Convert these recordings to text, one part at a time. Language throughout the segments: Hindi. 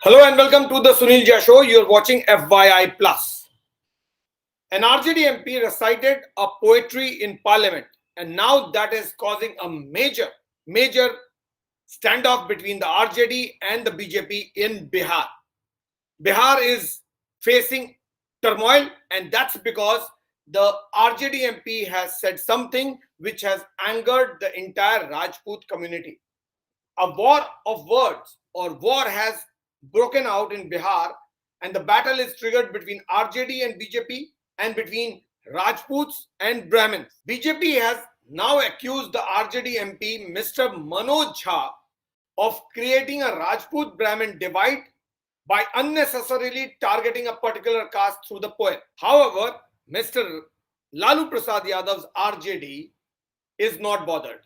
Hello and welcome to the Sunil Jha Show. You're watching FYI Plus. An RJD MP recited a poetry in Parliament, and now that is causing a major standoff between the RJD and the BJP in Bihar. Bihar is facing turmoil, and that's because the RJD MP has said something which has angered the entire Rajput community. A war of words or war has broken out in Bihar, and the battle is triggered between RJD and BJP and between Rajputs and Brahmins. BJP has now accused the RJD MP, Mr. Manoj Jha, of creating a Rajput Brahmin divide by unnecessarily targeting a particular caste through the poem. However, Mr. Lalu Prasad Yadav's RJD is not bothered.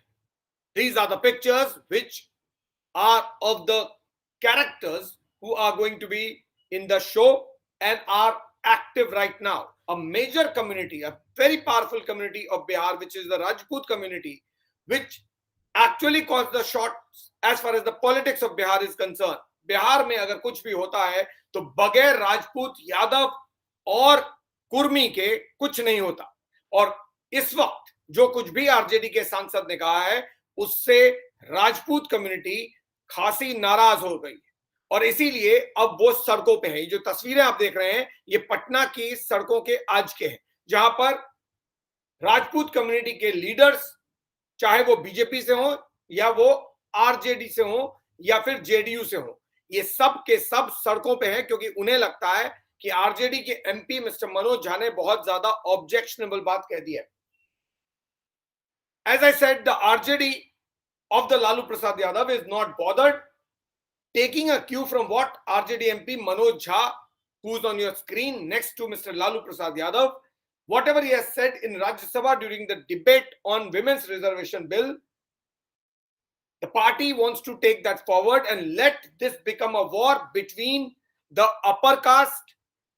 These are the pictures which are of the characters who are going to be in the show and are active right now. A major community, a very powerful community of Bihar, which is the Rajput community, which actually calls the shots as far as the politics of Bihar is concerned. Bihar में अगर कुछ भी होता है तो बगैर राजपूत, यादव और कुर्मी के कुछ नहीं होता। और इस वक्त जो कुछ भी आरजेडी के सांसद ने कहा है उससे राजपूत कम्युनिटी खासी नाराज हो गई और इसीलिए अब वो सड़कों पे है। ये जो तस्वीरें आप देख रहे हैं ये पटना की सड़कों के आज के हैं, जहां पर राजपूत कम्युनिटी के लीडर्स, चाहे वो बीजेपी से हो या वो आरजेडी से हो या फिर जेडीयू से हो, ये सब के सब सड़कों पे हैं क्योंकि उन्हें लगता है कि आरजेडी के एमपी मिस्टर मनोज झा ने बहुत ज्यादा ऑब्जेक्शनेबल बात कह दी है। As I said, the RJD of the Lalu Prasad Yadav is not bothered, taking a cue from what RJD MP Manoj Jha, who's on your screen next to Mr. Lalu Prasad Yadav, whatever he has said in Rajya Sabha during the debate on women's reservation bill, the party wants to take that forward and let this become a war between the upper caste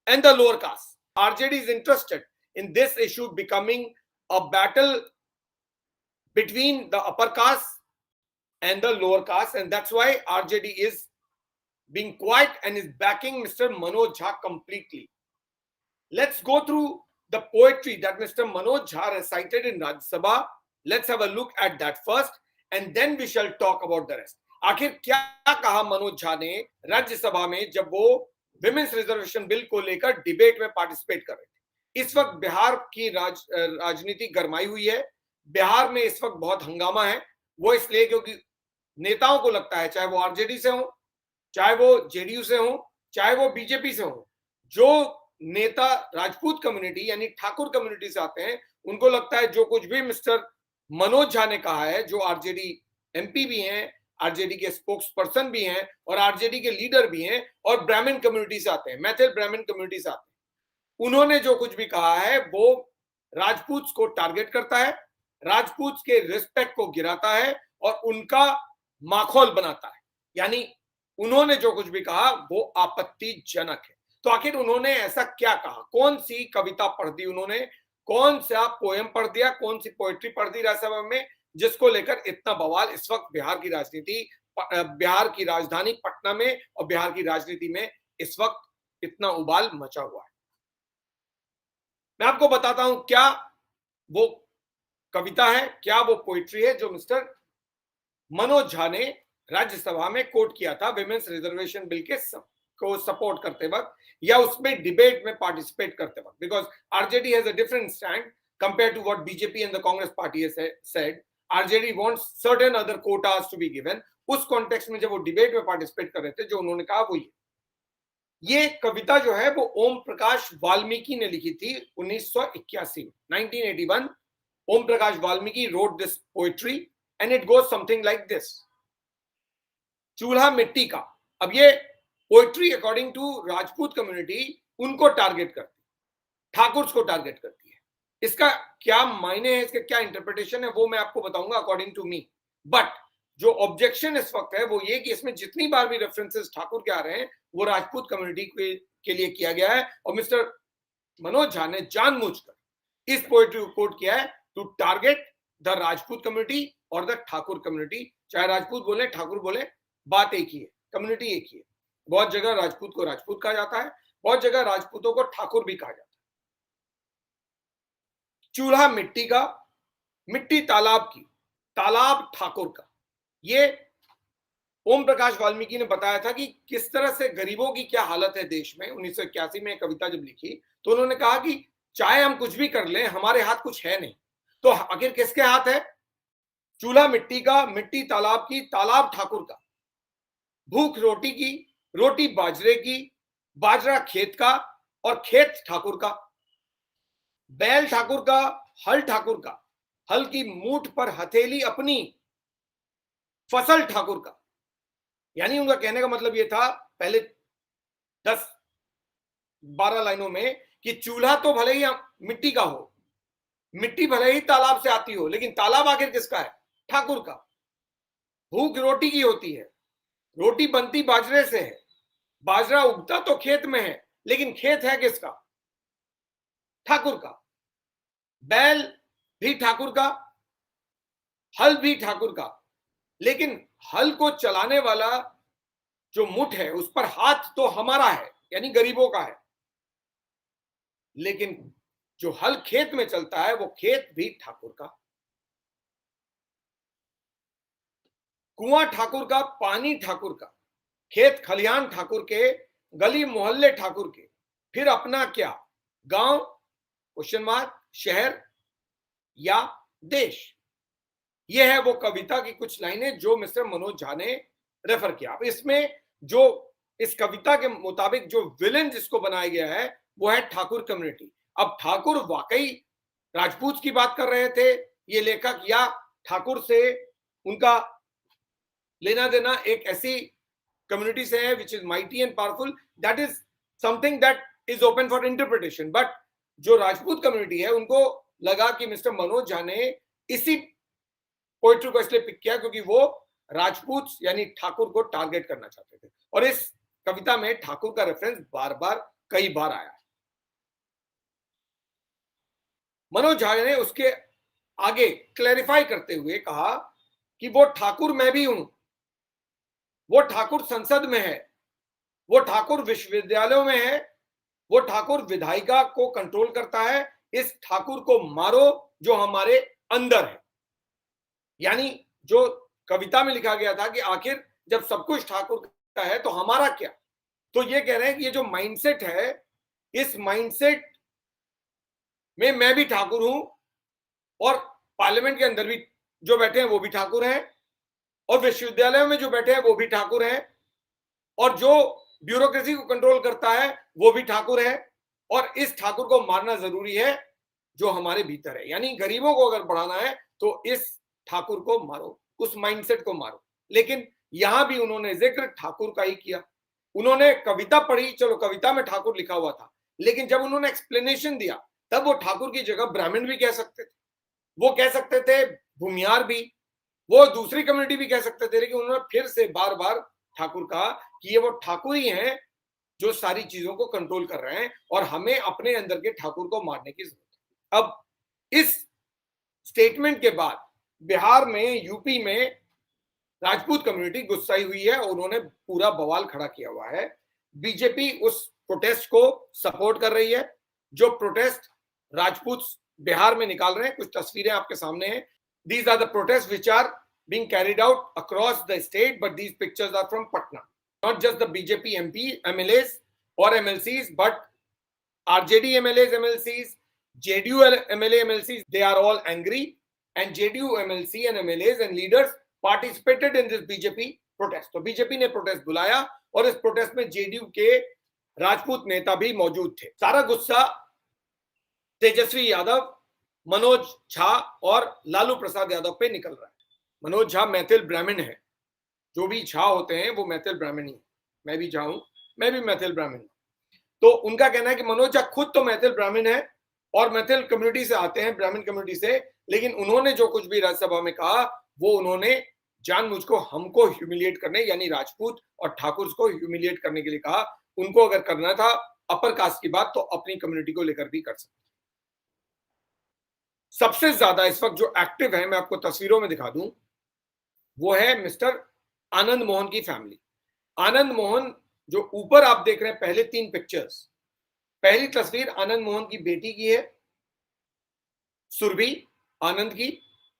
and the lower caste. RJD is interested in this issue becoming a battle between the upper caste and the lower caste, and that's why RJD is being quiet and is backing Mr. Manoj Jha completely. Let's go through the poetry that Mr. Manoj Jha recited in Rajya Sabha. Let's have a look at that first and then we shall talk about the rest. आखिर क्या कहा मनोज झा ने राज्य सभा में जब वो विमेंस रिजर्वेशन बिल को लेकर डिबेट में पार्टिसिपेट कर रहे थे। इस वक्त बिहार की राजनीति गरमाई हुई है। बिहार में इस वक्त बहुत हंगामा है, वो इसलिए क्योंकि नेताओं को लगता है, चाहे वो आरजेडी से हो, चाहे वो जेडीयू से हो, चाहे वो बीजेपी से हो, जो नेता राजपूत कम्युनिटी यानी ठाकुर कम्युनिटी से आते हैं उनको लगता है जो कुछ भी मिस्टर मनोज झा ने कहा है, जो आरजेडी एमपी भी हैं, आरजेडी के स्पोक्स पर्सन भी हैं और आरजेडी के लीडर भी हैं और ब्राह्मण कम्युनिटी से आते हैं, मैथिल ब्राह्मण कम्युनिटी से आते हैं, उन्होंने जो कुछ भी कहा है वो राजपूत को टारगेट करता है, राजपूत के रिस्पेक्ट को गिराता है और उनका माखौल बनाता है। यानी उन्होंने जो कुछ भी कहा वो आपत्तिजनक है। तो आखिर उन्होंने ऐसा क्या कहा? कौन सी कविता पढ़ दी उन्होंने, कौन सा पोएम पढ़ दिया, कौन सी पोएट्री पढ़ दी राज्यसभा में, जिसको लेकर इतना बवाल इस वक्त बिहार की राजनीति, बिहार की राजधानी पटना में और बिहार की राजनीति में इस वक्त इतना उबाल मचा हुआ है। मैं आपको बताता हूं क्या वो कविता है, क्या वो पोइट्री है जो मिस्टर मनोज झा ने राज्यसभा में कोट किया था विमेंस रिजर्वेशन बिल के को सपोर्ट करते वक्त या उसमें डिबेट में पार्टिसिपेट करते वक्त। Because RJD has a different stand compare to what BJP and the Congress party has said. RJD wants certain other quotas to be given. उस कॉन्टेक्स्ट में जब वो डिबेट में पार्टिसिपेट कर रहे थे, जो उन्होंने कहा वो ये कविता जो है वो ओम प्रकाश वाल्मीकि ने लिखी थी 1981 में, 1981। Om Prakash Valmiki wrote this poetry and it goes something like this. चूल्हा मिट्टी का। अब ये poetry according to Rajput community उनको टारगेट करती है, ठाकुर को टारगेट करती है। इसका क्या मायने है, इसका क्या इंटरप्रिटेशन है वो मैं आपको बताऊंगा अकॉर्डिंग टू मी। बट जो ऑब्जेक्शन इस वक्त है वो ये कि इसमें जितनी बार भी रेफरेंसेस ठाकुर के आ रहे हैं वो राजपूत कम्युनिटी के लिए किया गया है और मिस्टर मनोज झा ने जानबूझकर इस पोएट्री को कोट किया है to target the Rajput community और द ठाकुर कम्युनिटी। चाहे राजपूत बोले, ठाकुर बोले, बात एक ही है, कम्युनिटी एक ही है। बहुत जगह राजपूत को राजपूत कहा जाता है, बहुत जगह राजपूतों को ठाकुर भी कहा जाता है। चूल्हा मिट्टी का, मिट्टी तालाब की, तालाब ठाकुर का। ये ओम प्रकाश वाल्मीकि ने बताया था कि किस तरह से गरीबों की क्या हालत है देश में। 1981 में कविता जब लिखी तो उन्होंने कहा कि चाहे हम कुछ भी कर लें, हमारे हाथ कुछ है नहीं, तो आखिर किसके हाथ है? चूल्हा मिट्टी का, मिट्टी तालाब की, तालाब ठाकुर का। भूख रोटी की, रोटी बाजरे की, बाजरा खेत का और खेत ठाकुर का। बैल ठाकुर का, हल ठाकुर का, हल की मूठ पर हथेली अपनी, फसल ठाकुर का। यानी उनका कहने का मतलब ये था पहले 10-12 लाइनों में कि चूल्हा तो भले ही मिट्टी का हो, मिट्टी भले ही तालाब से आती हो, लेकिन तालाब आखिर किसका है? ठाकुर का। भूख रोटी की होती है, रोटी बनती बाजरे से है, बाजरा उगता तो खेत में है, लेकिन खेत है किसका? ठाकुर का। बैल भी ठाकुर का, हल भी ठाकुर का, लेकिन हल को चलाने वाला जो मुठ है उस पर हाथ तो हमारा है, यानी गरीबों का है, लेकिन जो हल खेत में चलता है वो खेत भी ठाकुर का। कुआं ठाकुर का, पानी ठाकुर का, खेत खलिहान ठाकुर के, गली मोहल्ले ठाकुर के, फिर अपना क्या, गांव क्वेश्चन मार्क, शहर या देश। यह है वो कविता की कुछ लाइनें जो मिस्टर मनोज झा ने रेफर किया। अब इसमें जो इस कविता के मुताबिक जो विलेन जिसको बनाया गया है वो है ठाकुर कम्युनिटी। अब ठाकुर वाकई राजपूत की बात कर रहे थे ये लेखक, या ठाकुर से उनका लेना देना एक ऐसी कम्युनिटी से है which is mighty and powerful, that is something that is open for interpretation. But जो राजपूत कम्युनिटी है उनको लगा कि मिस्टर मनोज झा ने इसी पोइट्री को इसलिए पिक किया क्योंकि वो राजपूत यानी ठाकुर को टारगेट करना चाहते थे, और इस कविता में ठाकुर का रेफरेंस बार बार कई बार आया है। मनोज झा ने उसके आगे क्लैरिफाई करते हुए कहा कि वो ठाकुर मैं भी हूं, वो ठाकुर संसद में है, वो ठाकुर विश्वविद्यालयों में है, वो ठाकुर विधायिका को कंट्रोल करता है, इस ठाकुर को मारो जो हमारे अंदर है। यानी जो कविता में लिखा गया था कि आखिर जब सब कुछ ठाकुर का है तो हमारा क्या, तो ये कह रहे हैं कि ये जो माइंडसेट है, इस माइंडसेट में मैं भी ठाकुर हूं, और पार्लियामेंट के अंदर भी जो बैठे हैं वो भी ठाकुर हैं, और विश्वविद्यालय में जो बैठे हैं वो भी ठाकुर हैं, और जो ब्यूरोक्रेसी को कंट्रोल करता है वो भी ठाकुर है, और इस ठाकुर को मारना जरूरी है जो हमारे भीतर है। यानी गरीबों को अगर बढ़ाना है तो इस ठाकुर को मारो, उस माइंडसेट को मारो। लेकिन यहां भी उन्होंने जिक्र ठाकुर का ही किया। उन्होंने कविता पढ़ी, चलो कविता में ठाकुर लिखा हुआ था, लेकिन जब उन्होंने एक्सप्लेनेशन दिया तब वो ठाकुर की जगह ब्राह्मण भी कह सकते थे, वो कह सकते थे भूमियार भी, वो दूसरी कम्युनिटी भी कह सकते थे, लेकिन उन्होंने फिर से बार बार ठाकुर कहा कि ये वो ठाकुर ही हैं जो सारी चीजों को कंट्रोल कर रहे हैं, और हमें अपने अंदर के ठाकुर को मारने की जरूरत है। अब इस स्टेटमेंट के बाद बिहार में, यूपी में राजपूत कम्युनिटी गुस्साई हुई है और उन्होंने पूरा बवाल खड़ा किया हुआ है। बीजेपी उस प्रोटेस्ट को सपोर्ट कर रही है जो प्रोटेस्ट राजपूत बिहार में निकाल रहे हैं। कुछ तस्वीरें आपके सामने हैं। These are the protests which are being carried out across the state, but these pictures are from Patna. Not just the BJP MP, MLAs or MLCs, but RJD MLAs, MLCs, JDU MLA, MLCs, they are all angry, and JDU MLC and MLAs and leaders participated in this BJP protest. तो बीजेपी ने प्रोटेस्ट बुलाया और इस प्रोटेस्ट में जेडीयू के राजपूत नेता भी मौजूद थे। सारा गुस्सा तेजस्वी यादव, मनोज झा और लालू प्रसाद यादव पे निकल रहा है। मनोज झा मैथिल ब्राह्मण है, जो भी झा होते हैं वो मैथिल ब्राह्मण ही, मैं भी झा हूं, मैं भी मैथिल ब्राह्मण हूं। तो उनका कहना है कि मनोज झा खुद तो मैथिल ब्राह्मण है और मैथिल कम्युनिटी से आते हैं, ब्राह्मण कम्युनिटी से, लेकिन उन्होंने जो कुछ भी राज्यसभा में कहा वो उन्होंने जानबूझ को हमको ह्यूमिलिएट करने, यानी राजपूत और ठाकुर को ह्यूमिलिएट करने के लिए कहा। उनको अगर करना था अपर कास्ट की बात तो अपनी कम्युनिटी को लेकर भी कर सकते। सबसे ज्यादा इस वक्त जो एक्टिव है, मैं आपको तस्वीरों में दिखा दूं, वो है मिस्टर आनंद मोहन की फैमिली। आनंद मोहन जो ऊपर आप देख रहे हैं पहले 3 पिक्चर्स, पहली तस्वीर आनंद मोहन की बेटी की है, सुरभि आनंद की,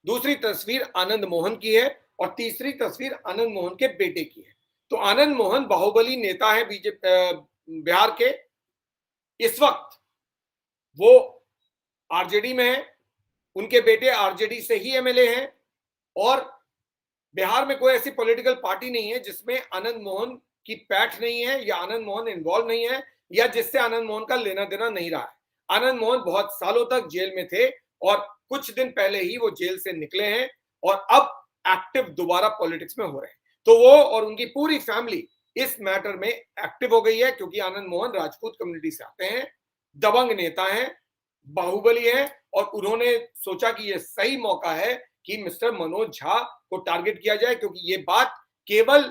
दूसरी तस्वीर आनंद मोहन की है और तीसरी तस्वीर आनंद मोहन के बेटे की है। तो आनंद मोहन बाहुबली नेता है बीजेपी बिहार के। इस वक्त वो आरजेडी में है, उनके बेटे आरजेडी से ही एमएलए हैं और बिहार में कोई ऐसी पॉलिटिकल पार्टी नहीं है जिसमें आनंद मोहन की पैठ नहीं है या आनंद मोहन इन्वॉल्व नहीं है या जिससे आनंद मोहन का लेना देना नहीं रहा है। आनंद मोहन बहुत सालों तक जेल में थे और कुछ दिन पहले ही वो जेल से निकले हैं और अब एक्टिव दोबारा पॉलिटिक्स में हो रहे हैं। तो वो और उनकी पूरी फैमिली इस मैटर में एक्टिव हो गई है क्योंकि आनंद मोहन राजपूत कम्युनिटी से आते हैं, दबंग नेता हैं, बाहुबली है और उन्होंने सोचा कि ये सही मौका है कि मिस्टर मनोज झा को टारगेट किया जाए क्योंकि ये बात केवल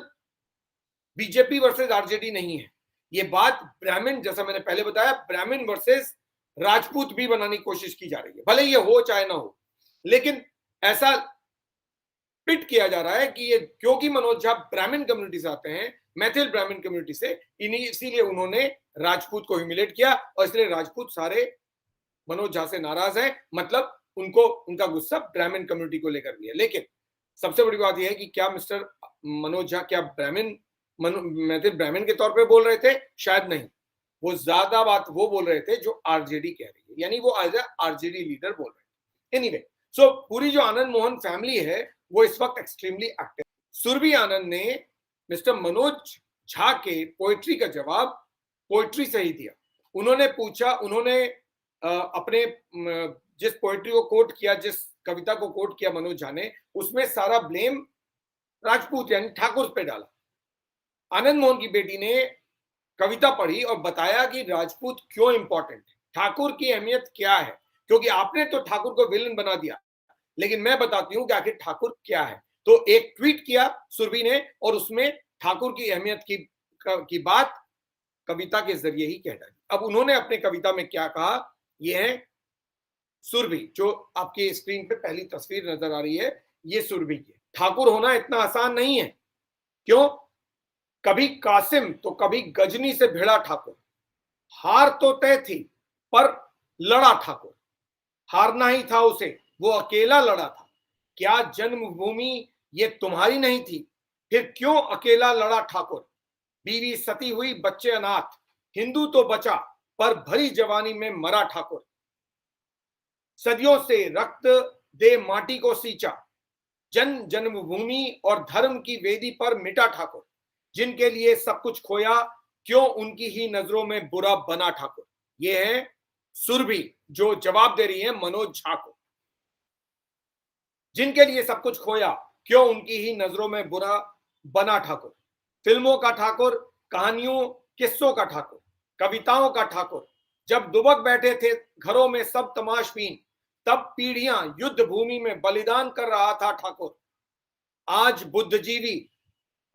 बीजेपी वर्सेस आरजेडी नहीं है, ये बात ब्राह्मण, जैसा मैंने पहले बताया, ब्राह्मण वर्सेस राजपूत भी बनाने की कोशिश की जा रही है, भले ये हो चाहे ना हो। लेकिन ऐसा पिट किया जा रहा है कि ये क्योंकि मनोज झा ब्राह्मण कम्युनिटी से आते हैं, मैथिल ब्राह्मण कम्युनिटी से, इसीलिए उन्होंने राजपूत को ह्यूमिलेट किया और इसलिए राजपूत सारे मनोज झा से नाराज है, मतलब उनको उनका गुस्सा ब्राह्मण कम्युनिटी को लेकर भी है। लेकिन सबसे बड़ी बात यह है कि क्या मिस्टर मनोज झा क्या मैथिल ब्राह्मण के तौर पे बोल रहे थे? शायद नहीं, वो ज्यादा बात वो बोल रहे थे जो आरजेडी कह रही है, यानी वो एज ए आरजेडी लीडर बोल रहे थे। एनीवे, सो पूरी जो आनंद मोहन फैमिली है वो इस वक्त एक्सट्रीमली एक्टिव। सुरभि आनंद ने मिस्टर मनोज झा के पोएट्री का जवाब पोएट्री से ही दिया। उन्होंने पूछा, उन्होंने अपने जिस पोएट्री को कोट किया, जिस कविता को कोट किया मनोज झा ने, उसमें सारा ब्लेम राजपूत यानी ठाकुर पे डाला। आनंद मोहन की बेटी ने कविता पढ़ी और बताया कि राजपूत क्यों इंपॉर्टेंट है, ठाकुर की अहमियत क्या है, क्योंकि आपने तो ठाकुर को विलन बना दिया, लेकिन मैं बताती हूं कि आखिर ठाकुर क्या है। तो एक ट्वीट किया सुरभि ने और उसमें ठाकुर की अहमियत की बात कविता के जरिए ही कह डाली। अब उन्होंने अपने कविता में क्या कहा, ये है सुरभि, जो आपकी स्क्रीन पे पहली तस्वीर नजर आ रही है, ये सुरभि की। ठाकुर होना इतना आसान नहीं है। क्यों? कभी कासिम तो कभी गजनी से भिड़ा ठाकुर, हार तो तय थी पर लड़ा ठाकुर, हारना ही था उसे, वो अकेला लड़ा था। क्या जन्मभूमि ये तुम्हारी नहीं थी, फिर क्यों अकेला लड़ा ठाकुर? बीवी सती हुई, बच्चे अनाथ, हिंदू तो बचा पर भरी जवानी में मरा ठाकुर। सदियों से रक्त दे माटी को सींचा, जन जन्मभूमि और धर्म की वेदी पर मिटा ठाकुर। जिनके लिए सब कुछ खोया, क्यों उनकी ही नजरों में बुरा बना ठाकुर। ये है सुरभि जो जवाब दे रही है मनोज झा को। जिनके लिए सब कुछ खोया, क्यों उनकी ही नजरों में बुरा बना ठाकुर। फिल्मों का ठाकुर, कहानियों किस्सों का ठाकुर, कविताओं का ठाकुर। जब दुबक बैठे थे घरों में सब तमाशबीन, तब पीढ़ियां युद्ध भूमि में बलिदान कर रहा था ठाकुर। आज बुद्धिजीवी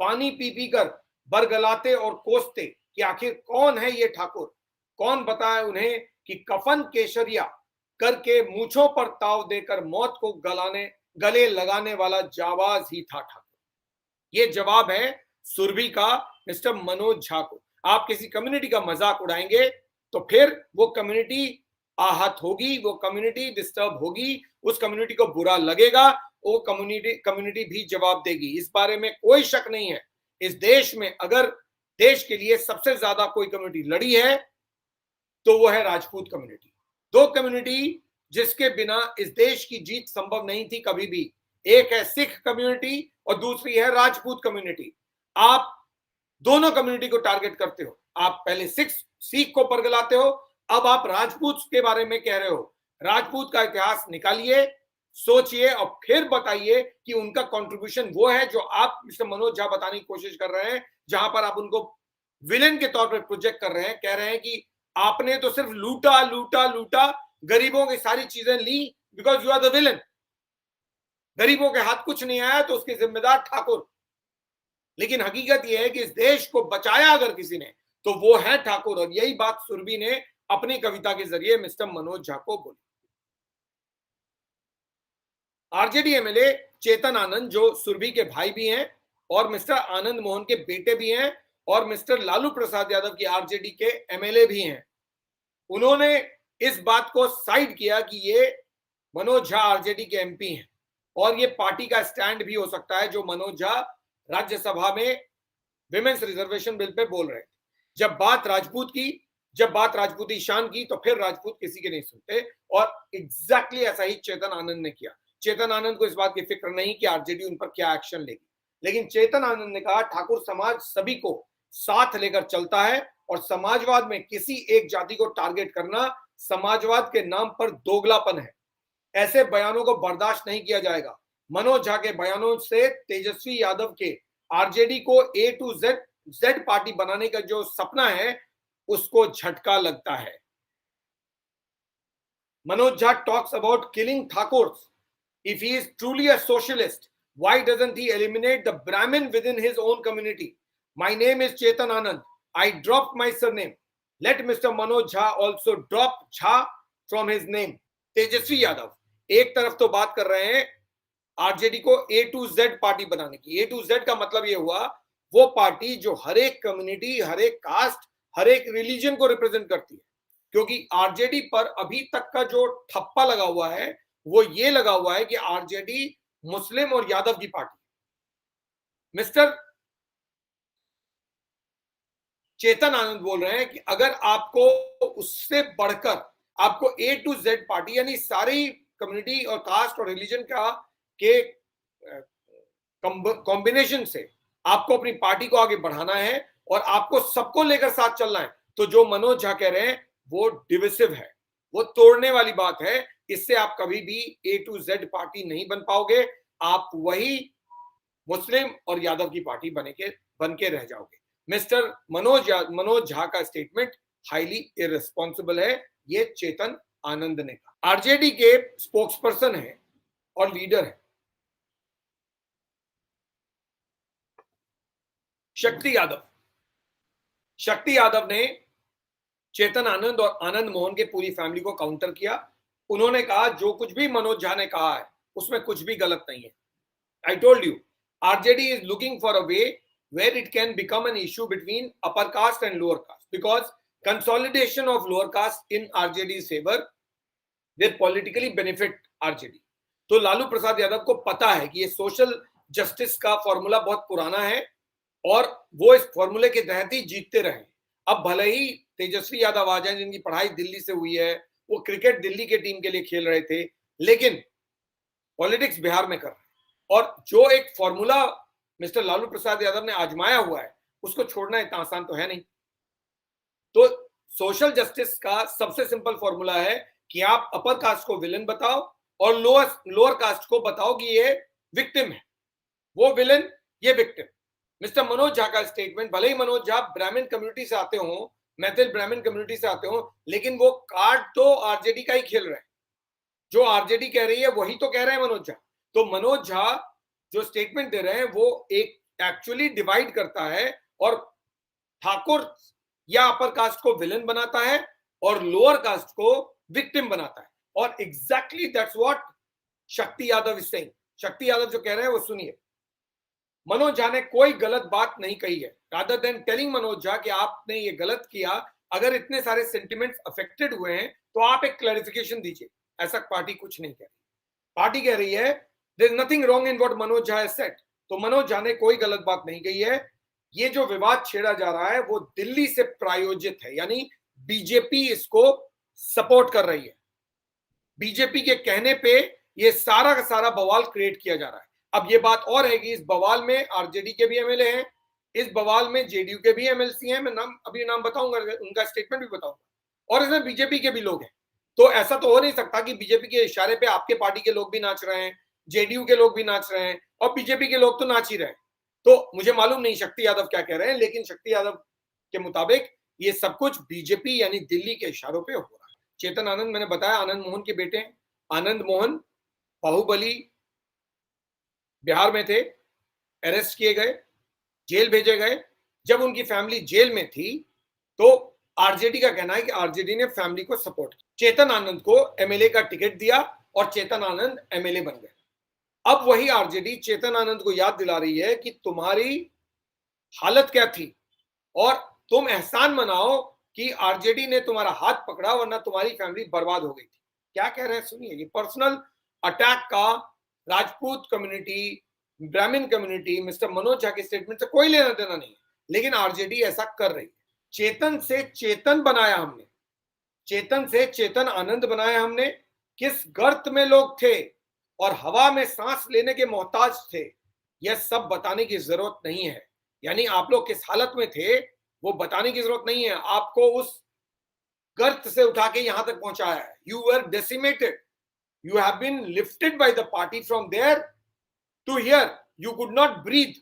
पानी पी पी कर बरगलाते और कोसते कि आखिर कौन है ये ठाकुर। कौन बताए उन्हें कि कफन केसरिया करके मूछों पर ताव देकर मौत को गले लगाने वाला जाबाज ही था ठाकुर। ये जवाब है सुरभि का मिस्टर मनोज झा को। आप किसी कम्युनिटी का मजाक उड़ाएंगे तो फिर वो कम्युनिटी आहत होगी, वो कम्युनिटी डिस्टर्ब होगी, उस कम्युनिटी को बुरा लगेगा, वो कम्युनिटी भी जवाब देगी। इस बारे में कोई शक नहीं है। इस देश में अगर देश के लिए सबसे ज्यादा कोई कम्युनिटी लड़ी है तो वो है राजपूत कम्युनिटी। दो कम्युनिटी जिसके बिना इस देश की जीत संभव नहीं थी कभी भी, एक है सिख कम्युनिटी और दूसरी है राजपूत कम्युनिटी। आप दोनों कम्युनिटी को टारगेट करते हो। आप पहले सिख को बरगलाते हो, अब आप राजपूत के बारे में कह रहे हो। राजपूत का इतिहास निकालिए, सोचिए और फिर बताइए कि उनका कंट्रीब्यूशन वो है जो आप मिस्टर मनोज झा बताने की कोशिश कर रहे हैं, जहां पर आप उनको विलेन के तौर पर प्रोजेक्ट कर रहे हैं, कह रहे हैं कि आपने तो सिर्फ लूटा लूटा लूटा, गरीबों की सारी चीजें ली, because you are the villain. गरीबों के हाथ कुछ नहीं आया तो उसके जिम्मेदार ठाकुर। लेकिन हकीकत यह है कि इस देश को बचाया अगर किसी ने तो वो है ठाकुर, और यही बात सुरभि ने अपनी कविता के जरिए मिस्टर मनोज झा को बोली। आरजेडी एमएलए चेतन आनंद जो सुरभि के भाई भी हैं और मिस्टर आनंद मोहन के बेटे भी हैं और मिस्टर लालू प्रसाद यादव की आरजेडी के एमएलए भी हैं, उन्होंने इस बात को साइड किया कि ये मनोज झा आरजेडी के एमपी हैं और ये पार्टी का स्टैंड भी हो सकता है जो मनोज झा राज्यसभा में विमेन्स रिजर्वेशन बिल पे बोल रहे थे। जब बात राजपूती शान की तो फिर राजपूत किसी के नहीं सुनते और एग्जैक्टली ऐसा ही चेतन आनंद ने किया। चेतन आनंद को इस बात की फिक्र नहीं कि आरजेडी उन पर क्या एक्शन लेगी, लेकिन चेतन आनंद ने कहा ठाकुर समाज सभी को साथ लेकर चलता है और समाजवाद में किसी एक जाति को टारगेट करना समाजवाद के नाम पर दोगलापन है। ऐसे बयानों को बर्दाश्त नहीं किया जाएगा। मनोज झा के बयानों से तेजस्वी यादव के आरजेडी को ए टू जेड पार्टी बनाने का जो सपना है उसको झटका लगता है। Manoj Jha talks about killing Thakurs. If he is truly a socialist, why doesn't he eliminate the Brahmin within his own community? My name is Chetan Anand. I dropped my surname. Let Mr. Manoj Jha also drop Jha from his name. Tejashwi Yadav एक तरफ तो बात कर रहे हैं आरजेडी को ए टू जेड पार्टी बनाने की। ए टू जेड का मतलब ये हुआ वो पार्टी जो हर एक कम्युनिटी, हर एक कास्ट, हर एक रिलीजन को रिप्रेजेंट करती है, क्योंकि आरजेडी पर अभी तक का जो ठप्पा लगा हुआ है वो ये लगा हुआ है कि आरजेडी मुस्लिम और यादव की पार्टी। मिस्टर चेतन आनंद बोल रहे हैं कि अगर आपको उससे बढ़कर आपको ए टू जेड पार्टी यानी सारी कम्युनिटी और कास्ट और रिलीजन का के कॉम्बिनेशन से आपको अपनी पार्टी को आगे बढ़ाना है और आपको सबको लेकर साथ चलना है, तो जो मनोज झा कह रहे हैं वो डिविसिव है, वो तोड़ने वाली बात है। इससे आप कभी भी ए टू जेड पार्टी नहीं बन पाओगे, आप वही मुस्लिम और यादव की पार्टी बन के रह जाओगे। मिस्टर मनोज झा का स्टेटमेंट हाईली इररिस्पॉन्सिबल है, ये चेतन आनंद ने कहा। आरजेडी के स्पोक्सपर्सन है और लीडर है शक्ति यादव ने चेतन आनंद और आनंद मोहन के पूरी फैमिली को काउंटर किया। उन्होंने कहा जो कुछ भी मनोज झा ने कहा है उसमें कुछ भी गलत नहीं है। I told you RJD is looking for a way where it can become an issue between upper caste and lower caste, because consolidation of lower caste in RJD's favor will politically benefit RJD। तो लालू प्रसाद यादव को पता है कि ये सोशल जस्टिस का फॉर्मूला बहुत पुराना है और वो इस फॉर्मूले के तहत ही जीतते रहे। अब भले ही तेजस्वी यादव आ जाए जिनकी पढ़ाई दिल्ली से हुई है, वो क्रिकेट दिल्ली के टीम के लिए खेल रहे थे, लेकिन पॉलिटिक्स बिहार में कर रहे हैं और जो एक फॉर्मूला मिस्टर लालू प्रसाद यादव ने आजमाया हुआ है उसको छोड़ना इतना आसान तो है नहीं। तो सोशल जस्टिस का सबसे सिंपल फॉर्मूला है कि आप अपर कास्ट को विलन बताओ और लोअर कास्ट को बताओ कि ये विक्टिम है, वो विलन ये विक्टिम। मिस्टर मनोज झा का स्टेटमेंट, भले ही मनोज झा ब्राह्मण कम्युनिटी से आते हो, मैथिल ब्राह्मण कम्युनिटी से आते हो, लेकिन वो कार्ड तो आरजेडी का ही खेल रहे हैं। जो आरजेडी कह रही है वही तो कह रहे हैं मनोज झा। तो मनोज झा जो स्टेटमेंट दे रहे हैं वो एक एक्चुअली डिवाइड करता है और ठाकुर या अपर कास्ट को विलन बनाता है और लोअर कास्ट को विक्टिम बनाता है। और एग्जैक्टली दैट्स व्हाट शक्ति यादव इज सेइंग। शक्ति यादव जो कह रहे हैं वो सुनिए। मनोज झा ने कोई गलत बात नहीं कही है। Rather than telling Manoj Jha कि आपने ये गलत किया, अगर इतने सारे सेंटिमेंट्स अफेक्टेड हुए हैं तो आप एक क्लैरिफिकेशन दीजिए। ऐसा पार्टी कुछ नहीं कह रही। पार्टी कह रही है There is nothing wrong in what Manoj Jha has said। तो मनोज झा ने कोई गलत बात नहीं कही है। ये जो विवाद छेड़ा जा रहा है वो दिल्ली से प्रायोजित है, यानी बीजेपी इसको सपोर्ट कर रही है। बीजेपी के कहने पे ये सारा का सारा बवाल क्रिएट किया जा रहा है। अब ये बात और है कि इस बवाल में आरजेडी के भी एमएलए हैं, इस बवाल में जेडीयू के भी एमएलसी हैं, मैं नाम बताऊंगा, उनका स्टेटमेंट भी बताऊंगा, और इसमें बीजेपी के भी लोग हैं। तो ऐसा तो हो नहीं सकता कि बीजेपी के इशारे पे आपके पार्टी के लोग भी नाच रहे हैं, जेडीयू के लोग भी नाच रहे हैं और बीजेपी के लोग तो नाच ही रहे हैं। तो मुझे मालूम नहीं शक्ति यादव क्या कह रहे हैं, लेकिन शक्ति यादव के मुताबिक ये सब कुछ बीजेपी यानी दिल्ली के इशारों पे हो रहा है। चेतन आनंद मैंने बताया आनंद मोहन के बेटे हैं। आनंद मोहन बाहुबली बिहार में थे, अरेस्ट किए गए, जेल भेजे गए। जब उनकी फैमिली जेल में थी तो आरजेडी का कहना है कि आरजेडी ने फैमिली को सपोर्ट किया। चेतन आनंद को एमएलए का टिकट दिया और चेतन आनंद एमएलए बन गए। अब वही आरजेडी चेतन आनंद को याद दिला रही है कि तुम्हारी हालत क्या थी और तुम एहसान मनाओ कि आरजेडी ने तुम्हारा हाथ पकड़ा वरना तुम्हारी फैमिली बर्बाद हो गई थी। क्या कह रहे हैं सुनिए। ये पर्सनल अटैक का राजपूत कम्युनिटी, ब्राह्मण कम्युनिटी, मिस्टर मनोज झा के स्टेटमेंट से कोई लेना देना नहीं है, लेकिन आरजेडी ऐसा कर रही है। चेतन से चेतन बनाया हमने, चेतन से चेतन आनंद बनाया हमने। किस गर्त में लोग थे और हवा में सांस लेने के मोहताज थे, यह सब बताने की जरूरत नहीं है। यानी आप लोग किस हालत में थे वो बताने की जरूरत नहीं है। आपको उस गर्त से उठा के यहां तक पहुंचाया है। You were decimated, you have been lifted by the party from there to here. You could not breathe.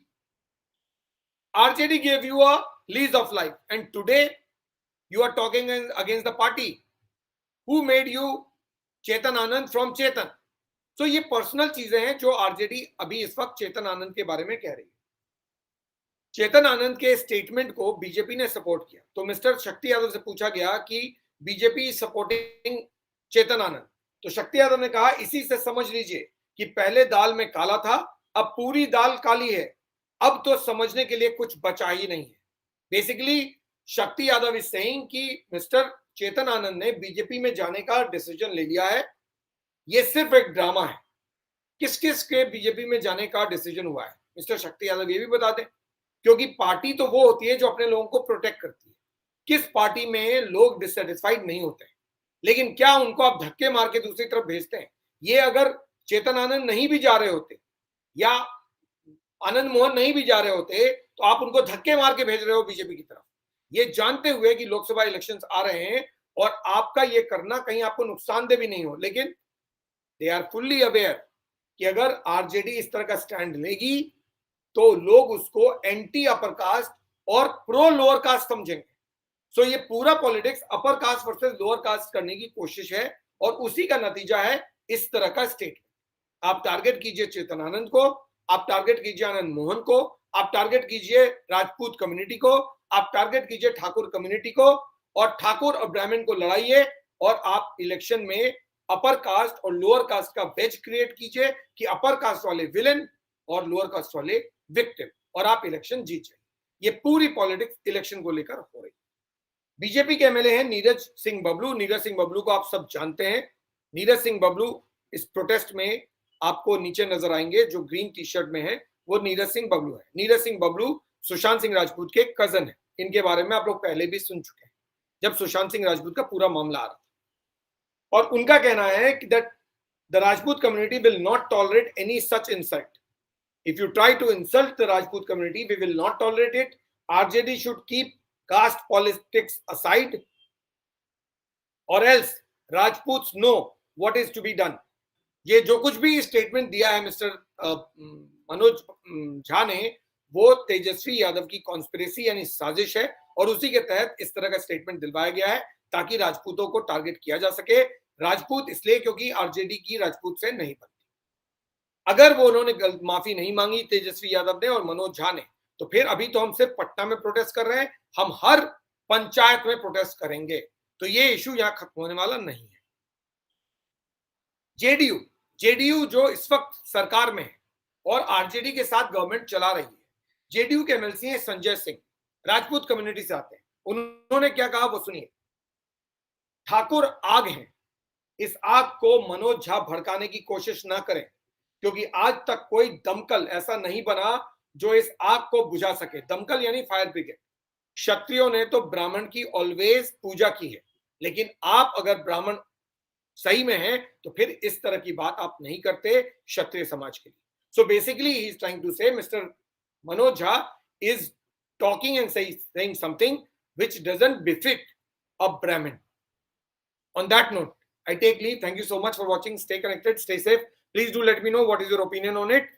RJD gave you a lease of life, and today you are talking against the party who made you Chetan Anand from Chetan. So ये पर्सनल चीजें हैं जो आरजेडी अभी इस वक्त चेतन आनंद के बारे में कह रही है। चेतन आनंद के स्टेटमेंट को बीजेपी ने सपोर्ट किया, तो मिस्टर शक्ति यादव से पूछा गया कि बीजेपी सपोर्टिंग चेतन आनंद, तो शक्ति यादव ने कहा इसी से समझ लीजिए कि पहले दाल में काला था, अब पूरी दाल काली है, अब तो समझने के लिए कुछ बचा ही नहीं है। बेसिकली शक्ति यादव इज सेइंग कि मिस्टर चेतन आनंद ने बीजेपी में जाने का डिसीजन ले लिया है। ये सिर्फ एक ड्रामा है। किस किस के बीजेपी में जाने का डिसीजन हुआ है मिस्टर शक्ति यादव ये भी बता दें, क्योंकि पार्टी तो वो होती है जो अपने लोगों को प्रोटेक्ट करती है। किस पार्टी में लोग डिससेटिस्फाइड नहीं होते हैं, लेकिन क्या उनको आप धक्के मार के दूसरी तरफ भेजते हैं? ये अगर चेतन आनंद नहीं भी जा रहे होते या आनंद मोहन नहीं भी जा रहे होते तो आप उनको धक्के मार के भेज रहे हो बीजेपी की तरफ, ये जानते हुए कि लोकसभा इलेक्शंस आ रहे हैं और आपका ये करना कहीं आपको नुकसानदेह भी नहीं हो। लेकिन दे आर फुल्ली अवेयर कि अगर आरजेडी इस तरह का स्टैंड लेगी तो लोग उसको एंटी अपर कास्ट और प्रो लोअर कास्ट समझेंगे। सो ये पूरा politics upper caste versus lower caste करने की कोशिश है और उसी का नतीजा है इस तरह का स्टेटमेंट। आप टारगेट कीजिए चेतन आनंद को, आप टारगेट कीजिए आनंद मोहन को, आप टारगेट कीजिए राजपूत कम्युनिटी को, आप टारगेट कीजिए ठाकुर कम्युनिटी को, और ठाकुर और ब्राह्मण को लड़ाइए और आप इलेक्शन में अपर कास्ट और लोअर कास्ट का वेज क्रिएट कीजिए कि अपर कास्ट वाले विलेन और लोअर कास्ट वाले विक्टिम, और आप इलेक्शन जीत जाइए। ये पूरी पॉलिटिक्स इलेक्शन को लेकर हो रही। बीजेपी के एमएलए हैं नीरज सिंह बबलू। नीरज सिंह बबलू को आप सब जानते हैं। नीरज सिंह बबलू इस प्रोटेस्ट में आपको नीचे नजर आएंगे, जो ग्रीन टी शर्ट में है वो नीरज सिंह बबलू है। नीरज सिंह बबलू सुशांत सिंह राजपूत के कजन है। इनके बारे में आप लोग पहले भी सुन चुके हैं जब सुशांत सिंह राजपूत का पूरा मामला आ रहा था, और उनका कहना है कि that the Rajput community will not tolerate any such insult. If you try to insult the Rajput community, we will not tolerate it. RJD should keep caste politics aside, or else Rajputs know what is to be done. ये जो कुछ भी स्टेटमेंट दिया है मिस्टर मनोज झा ने, वो तेजस्वी यादव की कॉन्स्पिरेसी यानी साजिश है, और उसी के तहत इस तरह का स्टेटमेंट दिलवाया गया है ताकि राजपूतों को टारगेट किया जा सके। राजपूत इसलिए क्योंकि आरजेडी की राजपूत से नहीं बनती। अगर वो उन्होंने माफी नहीं मांगी तेजस्वी यादव ने और मनोज झा ने, तो फिर अभी तो हम सिर्फ पटना में प्रोटेस्ट कर रहे हैं, हम हर पंचायत में प्रोटेस्ट करेंगे। तो ये इशू यहां खत्म होने वाला नहीं है। जेडीयू जो इस वक्त सरकार में है और आरजेडी के साथ गवर्नमेंट चला रही है, जेडीयू के एमएलसी हैं संजय सिंह, राजपूत कम्युनिटी से आते हैं। उन्होंने क्या कहा वो सुनिए। ठाकुर आग हैं, इस आग को मनोज झा भड़काने की कोशिश ना करें, क्योंकि आज तक कोई दमकल ऐसा नहीं बना जो इस आग को बुझा सके। दमकल यानी फायर ब्रिगेड। क्षत्रियों ने तो ब्राह्मण की ऑलवेज पूजा की है, लेकिन आप अगर ब्राह्मण सही में हैं तो फिर इस तरह की बात आप नहीं करते क्षत्रिय समाज के लिए। So basically he is trying to say mister Manoj Jha is talking and saying something which doesn't befit a Brahmin. On that note, I take leave. Thank you so much for watching. Stay connected, stay safe. Please do let me know what is your opinion on it.